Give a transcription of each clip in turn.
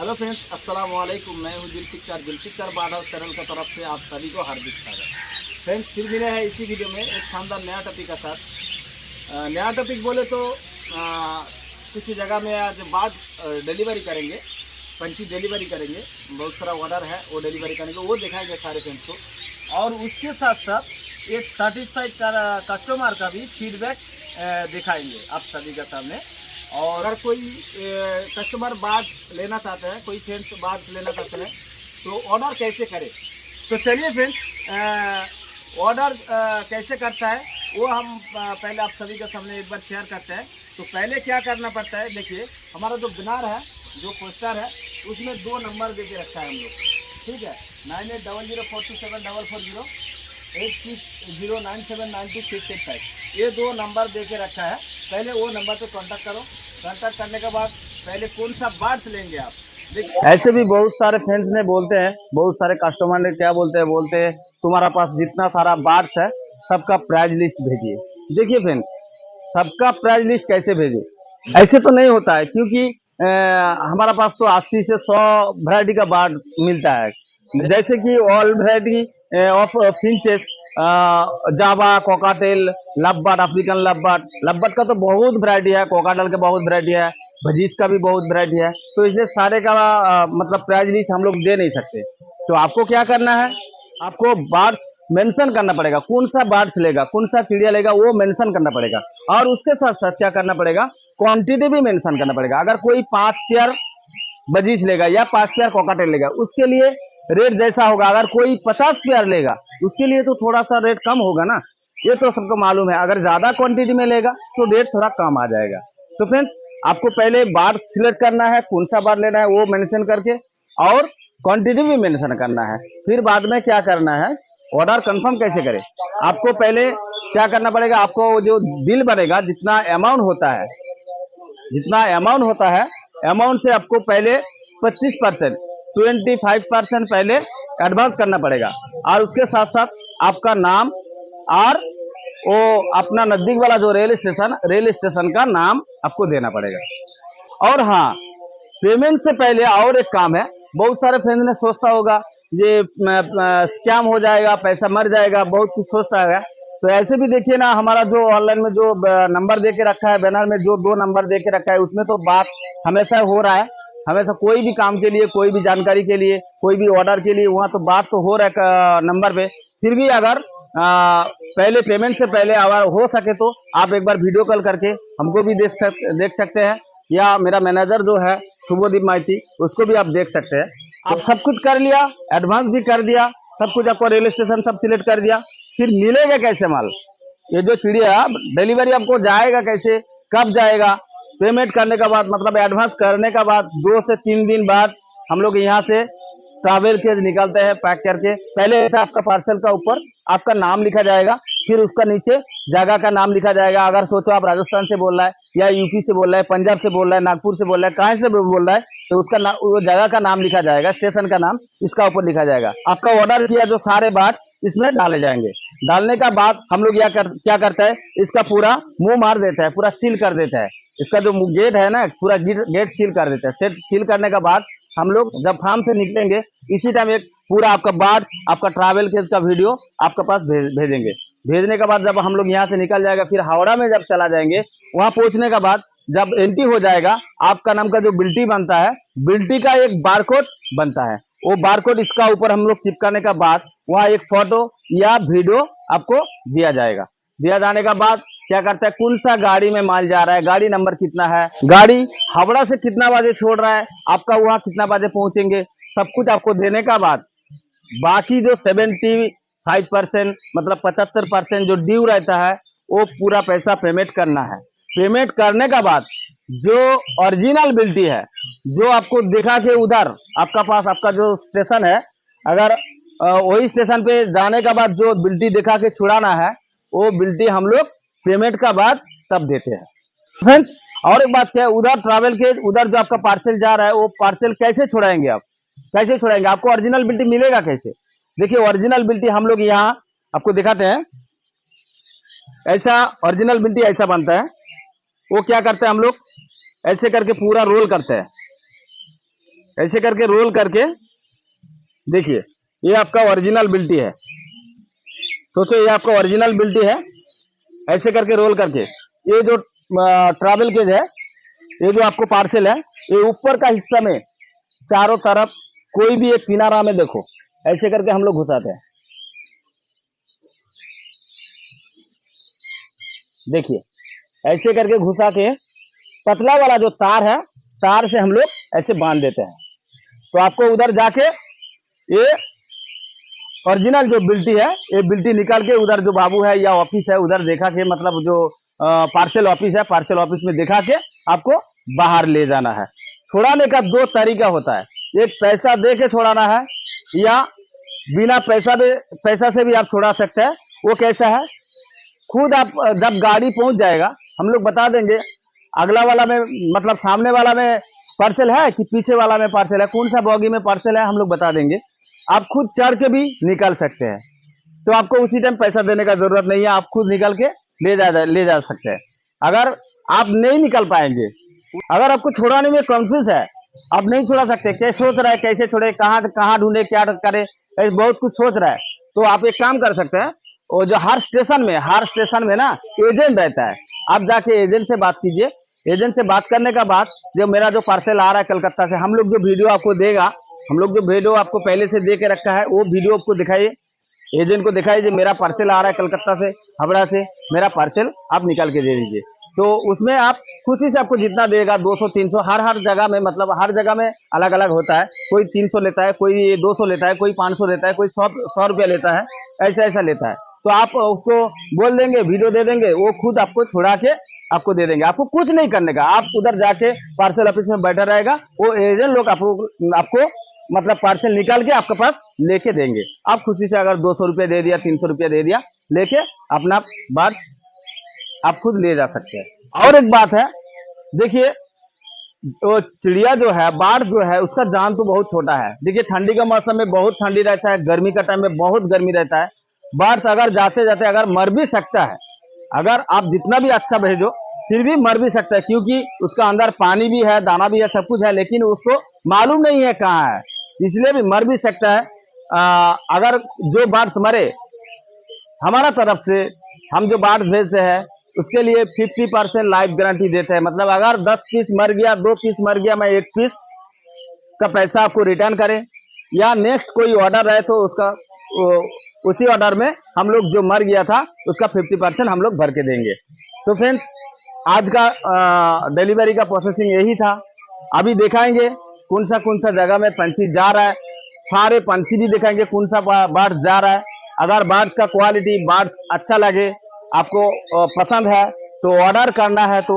Hello friends, अस्सलाम वालेकुम। मैं हूँ जुल्फिकार बादल चैनल की तरफ से आप सभी को हार्दिक स्वागत। फ्रेंड्स, फिर मिले हैं इसी वीडियो में एक शानदार नया टॉपिक के साथ। नया टॉपिक बोले तो कुछ जगह में आज बाग डिलीवरी करेंगे, पंछी डिलीवरी करेंगे। बहुत सारा ऑर्डर है, वो डिलीवरी करेंगे, वो दिखाएंगे सारे फ्रेंड्स को। और उसके साथ साथ एक सेटिस्फाइड कस्टमर का भी फीडबैक दिखाएंगे आप सभी के सामने। और अगर कोई कस्टमर बाग लेना चाहते हैं, कोई फ्रेंड्स बाग लेना चाहते हैं तो ऑर्डर कैसे करें। तो चलिए फ्रेंड्स, ऑर्डर कैसे करता है वो हम पहले आप सभी के सामने एक बार शेयर करते हैं। तो पहले क्या करना पड़ता है, देखिए हमारा जो बैनर है, जो पोस्टर है, उसमें 2 नंबर दे के रखा है हम लोग, ठीक है। 9800427440 8609792685, ये 2 नंबर दे के रखा है। पहले वो नंबर पे कांटेक्ट करो। कांटेक्ट करने के बाद पहले कौन सा बर्ड्स लेंगे आप, ऐसे भी बहुत सारे फ्रेंड्स ने बोलते हैं, बहुत सारे कस्टमर ने क्या बोलते हैं तुम्हारा पास जितना सारा बर्ड्स है सबका प्राइस लिस्ट भेजिए। देखिए फ्रेंड्स, सबका प्राइस लिस्ट कैसे भेजे, ऐसे तो नहीं होता है, क्योंकि हमारा पास तो 80 से 100 वैरायटी का बर्ड मिलता है। जैसे कि all variety of finches, Java, cockatiel, lovebird, African lovebird का तो बहुत वैरायटी है, कोकाटेल का बहुत वैरायटी है, भजीज का भी बहुत वैरायटी है। तो इसलिए सारे का मतलब प्राइस लिस्ट हम लोग दे नहीं सकते। तो आपको क्या करना है, आपको बर्ड्स मेंशन करना पड़ेगा, कौन सा बर्ड्स लेगा, कौन सा चिड़िया लेगा, वो मेंशन करना पड़ेगा। और उसके साथ साथ क्या करना पड़ेगा, क्वांटिटी भी मेंशन करना पड़ेगा। अगर कोई 5 पेयर बजीज लेगा या 5 पेयर कोकाटेल लेगा, उसके लिए रेट जैसा होगा। अगर कोई 50 पेयर लेगा उसके लिए तो थोड़ा सा रेट कम होगा ना, ये तो सबको मालूम है। अगर ज्यादा क्वांटिटी में लेगा तो रेट थोड़ा कम आ जाएगा। तो फ्रेंड्स, आपको पहले बार सिलेक्ट करना है, कौन सा बार लेना है वो मेंशन करके, और क्वांटिटी भी मेंशन करना है। फिर बाद में क्या करना है, ऑर्डर कंफर्म कैसे करें। आपको पहले क्या करना पड़ेगा, आपको जो बिल बनेगा, जितना अमाउंट होता है, अमाउंट से आपको पहले 25%, 25% पहले एडवांस करना पड़ेगा। और उसके साथ साथ आपका नाम और वो अपना नजदीक वाला जो रेल स्टेशन का नाम आपको देना पड़ेगा। और हाँ, पेमेंट से पहले और एक काम है। बहुत सारे फ्रेंड ने सोचता होगा ये स्कैम हो जाएगा, पैसा मर जाएगा, बहुत कुछ सोचता है। तो ऐसे भी देखिए ना, हमारा जो ऑनलाइन में जो नंबर दे के रखा है, बैनर में जो 2 नंबर दे के रखा है, उसमें तो बात हमेशा हो रहा है। हमेशा कोई भी काम के लिए, कोई भी जानकारी के लिए, कोई भी ऑर्डर के लिए, वहाँ तो बात तो हो रहा है नंबर पे। फिर भी अगर पहले पेमेंट से पहले अगर हो सके तो आप एक बार वीडियो कॉल करके हमको भी देख सकते हैं, या मेरा मैनेजर जो है शुभदीप माइती, उसको भी आप देख सकते हैं। आप सब कुछ कर लिया, एडवांस भी कर दिया, सब कुछ आपको रेलवे स्टेशन सब सिलेक्ट कर दिया, फिर मिलेगा कैसे माल, ये जो चिड़िया डिलीवरी आपको जाएगा कैसे, कब जाएगा। पेमेंट करने के बाद, मतलब एडवांस करने के बाद 2 से 3 दिन बाद हम लोग यहाँ से ट्रैवल केज निकालते हैं पैक करके। पहले ऐसा आपका पार्सल का ऊपर आपका नाम लिखा जाएगा, फिर उसका नीचे जगह का नाम लिखा जाएगा। अगर सोचो आप राजस्थान से बोल रहा है, या यूपी से बोल रहा है, पंजाब से बोल रहा है, नागपुर से बोल रहा है, कहाँ से बोल रहा है, तो उसका वो जगह का नाम लिखा जाएगा, स्टेशन का नाम इसका ऊपर लिखा जाएगा। आपका ऑर्डर किया जो सारे बात इसमें डाले जाएंगे। डालने का बाद हम लोग क्या करता है, इसका पूरा मुंह मार देता है, पूरा सील कर देता है। इसका जो गेट है ना, पूरा गेट सील कर देता है। सील करने का बाद हम लोग जब फार्म से निकलेंगे, इसी टाइम एक पूरा आपका बार्ड, आपका ट्रैवल केस का वीडियो आपके पास भेजेंगे। भेजने के बाद जब हम लोग यहाँ से निकल जाएगा, फिर हावड़ा में जब चला जाएंगे, वहां पहुंचने के बाद जब एंट्री हो जाएगा, आपका नाम का जो बिल्टी बनता है, बिल्टी का एक बारकोड बनता है। वो बारकोड इसका ऊपर हम लोग चिपकाने का बाद वहाँ एक फोटो या वीडियो आपको दिया जाएगा। दिया जाने का बाद क्या करता है, कौन सा गाड़ी में माल जा रहा है, गाड़ी नंबर कितना है, गाड़ी हावड़ा से कितना बजे छोड़ रहा है, आपका वहां कितना बजे पहुंचेंगे, सब कुछ आपको देने का बाद बाकी जो 75% मतलब 75% जो ड्यू रहता है, वो पूरा पैसा पेमेंट करना है। पेमेंट करने का बाद जो ओरिजिनल बिल्टी है, जो आपको दिखा के उधर आपका पास आपका जो स्टेशन है, अगर वही स्टेशन पे जाने का बाद जो बिल्टी दिखा के छुड़ाना है, वो बिल्टी हम लोग पेमेंट का बाद तब देते हैं फ्रेंड्स। और एक बात क्या है, उधर ट्रैवल के उधर जो आपका पार्सल जा रहा है, वो पार्सल कैसे छुड़ाएंगे आप, कैसे छुड़ाएंगे, आपको ओरिजिनल बिल्टी मिलेगा कैसे। देखिए, ओरिजिनल बिल्टी हम लोग यहाँ आपको दिखाते हैं। ऐसा ओरिजिनल बिल्टी ऐसा बनता है। वो क्या करते हैं, हम लोग ऐसे करके पूरा रोल करते हैं, ऐसे करके रोल करके देखिए, ये आपका ओरिजिनल बिल्टी है। सोचो ये आपका ओरिजिनल बिल्टी है। ऐसे करके रोल करके ये जो ट्रैवल केज है, ये जो आपको पार्सल है, ये ऊपर का हिस्सा में चारों तरफ कोई भी एक किनारा में देखो, ऐसे करके हम लोग घुसाते हैं। देखिए, ऐसे करके घुसा के पतला वाला जो तार है, तार से हम लोग ऐसे बांध देते हैं। तो आपको उधर जाके ये ओरिजिनल जो बिल्टी है, ये बिल्टी निकाल के उधर जो बाबू है या ऑफिस है उधर देखा के, मतलब जो पार्सल ऑफिस है, पार्सल ऑफिस में दिखा के आपको बाहर ले जाना है। छुड़ाने का दो तरीका होता है, एक पैसा दे के छुड़ाना है या बिना पैसा से भी आप छुड़ा सकते हैं। वो कैसा है, खुद आप जब गाड़ी पहुंच जाएगा हम लोग बता देंगे अगला वाला में, मतलब सामने वाला में पार्सल है कि पीछे वाला में पार्सल है, कौन सा बॉगी में पार्सल है हम लोग बता देंगे। आप खुद चढ़ के भी निकाल सकते हैं, तो आपको उसी टाइम पैसा देने का जरूरत नहीं है, आप खुद निकल के ले जा सकते हैं। अगर आप नहीं निकल पाएंगे, अगर आपको छुड़ाने में कंफ्यूज है, आप नहीं छुड़ा सकते, कैसे सोच रहा है कैसे छोड़े, कहाँ ढूंढे, क्या करे, ऐसे बहुत कुछ सोच रहा है, तो आप एक काम कर सकते हैं। और जो हर स्टेशन में ना एजेंट रहता है, आप जाके एजेंट से बात कीजिए। एजेंट से बात करने का बाद जो मेरा जो पार्सल आ रहा है कलकत्ता से, हम लोग जो वीडियो आपको देगा, हम लोग जो वीडियो आपको पहले से दे के रखा है, वो वीडियो आपको दिखाइए, एजेंट को दिखाइए जो मेरा पार्सल आ रहा है कलकत्ता से, हावड़ा से, मेरा पार्सल आप निकाल के दे दीजिए। तो उसमें आप खुशी से आपको जितना देगा 200 300 हर जगह में, मतलब हर जगह में अलग अलग होता है। कोई 300 लेता है, कोई 200 लेता है, कोई 500 लेता है, कोई 100 रुपया लेता है, ऐसा लेता है। तो आप उसको बोल देंगे, वीडियो दे देंगे, वो खुद आपको छुड़ा के आपको दे देंगे। आपको कुछ नहीं करने का, आप उधर जाके पार्सल ऑफिस में बैठा रहेगा, वो एजेंट लोग आपको मतलब पार्सल निकाल के आपके पास लेके देंगे। आप खुशी से अगर 200 रुपया दे दिया, 300 रुपया दे दिया, लेके अपना बात आप खुद ले जा सकते हैं। और एक बात है, देखिए तो चिड़िया जो है, बाढ़ जो है, उसका जान तो बहुत छोटा है। देखिए ठंडी का मौसम में बहुत ठंडी रहता है, गर्मी का टाइम में बहुत गर्मी रहता है। बाढ़ अगर जाते जाते अगर मर भी सकता है, अगर आप जितना भी अच्छा भेजो फिर भी मर भी सकता है, क्योंकि उसका अंदर पानी भी है, दाना भी है, सब कुछ है, लेकिन उसको मालूम नहीं है कहाँ है, इसलिए भी मर भी सकता है। अगर जो बाढ़ मरे, हमारा तरफ से हम जो बाढ़ भेजते हैं उसके लिए 50% लाइफ गारंटी देते हैं। मतलब अगर 10 पीस मर गया, 2 पीस मर गया, मैं 1 पीस का पैसा आपको रिटर्न करें, या नेक्स्ट कोई ऑर्डर है तो उसका उसी ऑर्डर में हम लोग जो मर गया था उसका 50% हम लोग भर के देंगे। तो फ्रेंड्स, आज का डिलीवरी का प्रोसेसिंग यही था। अभी दिखाएंगे कौन सा जगह में पंछी जा रहा है, सारे पंछी भी दिखाएंगे कौन सा बर्ड जा रहा है। अगर बर्ड्स का क्वालिटी, बर्ड्स अच्छा लगे, आपको पसंद है तो ऑर्डर करना है तो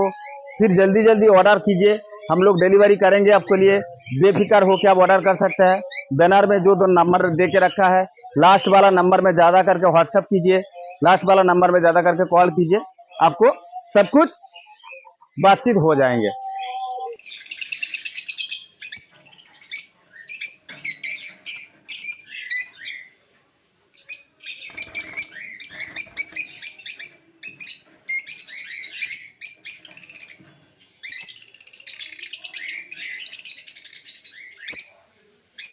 फिर जल्दी ऑर्डर कीजिए, हम लोग डिलीवरी करेंगे आपके लिए। बेफिक्र होकर आप ऑर्डर कर सकते हैं। बैनर में जो 2 नंबर दे के रखा है, लास्ट वाला नंबर में ज़्यादा करके व्हाट्सएप कीजिए, लास्ट वाला नंबर में ज़्यादा करके कॉल कीजिए, आपको सब कुछ बातचीत हो जाएंगे।